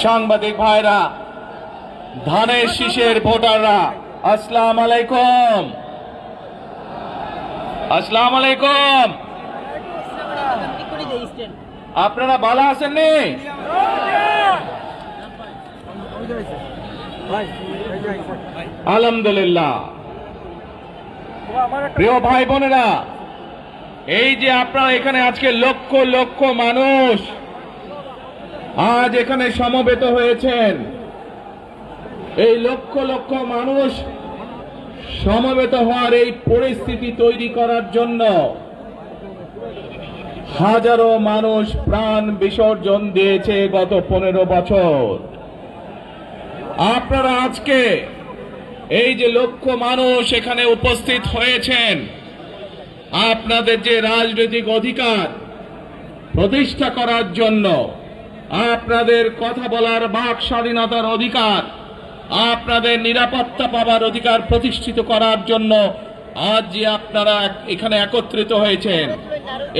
সাংবাদিক ভাইরা, ধানের শীষের ভোটাররা, আসসালামু আলাইকুম। আসসালামু আলাইকুম। আপনারা ভালো আছেন নি? আলহামদুলিল্লাহ। প্রিয় ভাই বোনেরা, এই যে আপনারা এখানে আজকে লক্ষ লক্ষ মানুষ আজ এখানে সমবেত হয়েছেন, এই লক্ষ লক্ষ মানুষ সমবেত হওয়ার এই পরিস্থিতি তৈরি করার জন্য হাজারো মানুষ প্রাণ বিসর্জন দিয়েছে গত 15 বছর। আপনারা আজকে এই যে লক্ষ মানুষ এখানে উপস্থিত হয়েছেন, আপনাদের যে রাজনৈতিক অধিকার প্রতিষ্ঠা করার জন্য, আপনাদের কথা বলার বাক স্বাধীনতার অধিকার, আপনাদের নিরাপত্তা পাওয়ার অধিকার প্রতিষ্ঠিত করার জন্য আজ যে আপনারা এখানে একত্রিত হয়েছেন,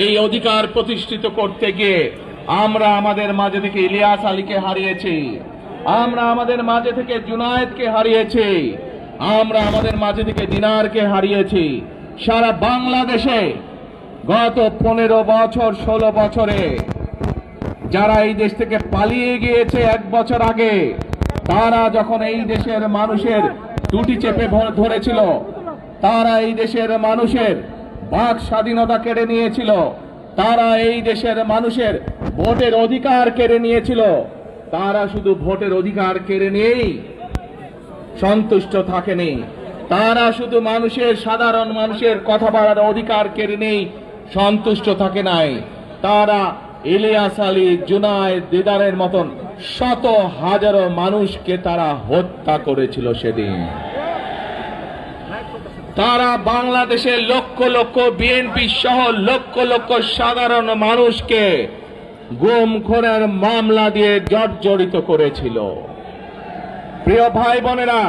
এই অধিকার প্রতিষ্ঠিত করতে গিয়ে আমরা আমাদের মাঝে থেকে ইলিয়াস আলীকে হারিয়েছি, আমরা আমাদের মাঝে থেকে জুনায়েদকে হারিয়েছি, আমরা আমাদের মাঝে থেকে দিনারকে হারিয়েছি। সারা বাংলাদেশে গত 15 বছর 16 বছরে যারা এই দেশ থেকে পালিয়ে গিয়েছে 1 বছর আগে, তারা যখন এই দেশের মানুষের টুটি চেপে ধরেছিল, তারা এই দেশের মানুষের বাক স্বাধীনতা কেড়ে নিয়েছিল, তারা এই দেশের মানুষের ভোটের অধিকার কেড়ে নিয়েছিল, তারা শুধু ভোটের অধিকার কেড়ে নিয়েই সন্তুষ্ট থাকেনি, তারা শুধু সাধারণ মানুষের কথা বলার অধিকার কেড়ে নেই সন্তুষ্ট থাকে নাই, তারা ইলিয়াস আলী, জুনায়েদ, দিদারের মতন শত হাজারো মানুষকে তারা হত্যা করেছিল সেদিন। তারা বাংলাদেশের লক্ষ লক্ষ বিএনপি সহ লক্ষ লক্ষ সাধারণ মানুষকে গুম খুনের মামলা দিয়ে জর্জরিত করেছিল। প্রিয় ভাই বোনেরা,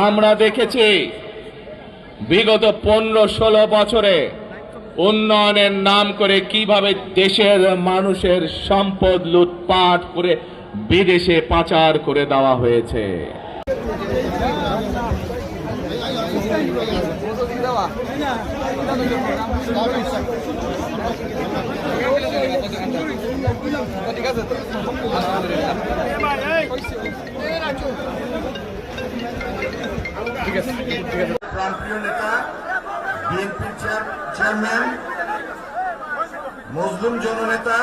আমরা দেখেছি বিগত 15-16 বছরে উন্নয়নের নাম করে কিভাবে দেশের মানুষের সম্পদ লুটপাট করে বিদেশে পাচার করে দেওয়া হয়েছে। প্রান্তীয় নেতা, বিএনপির চেয়ারম্যান, মজলুম জননেতা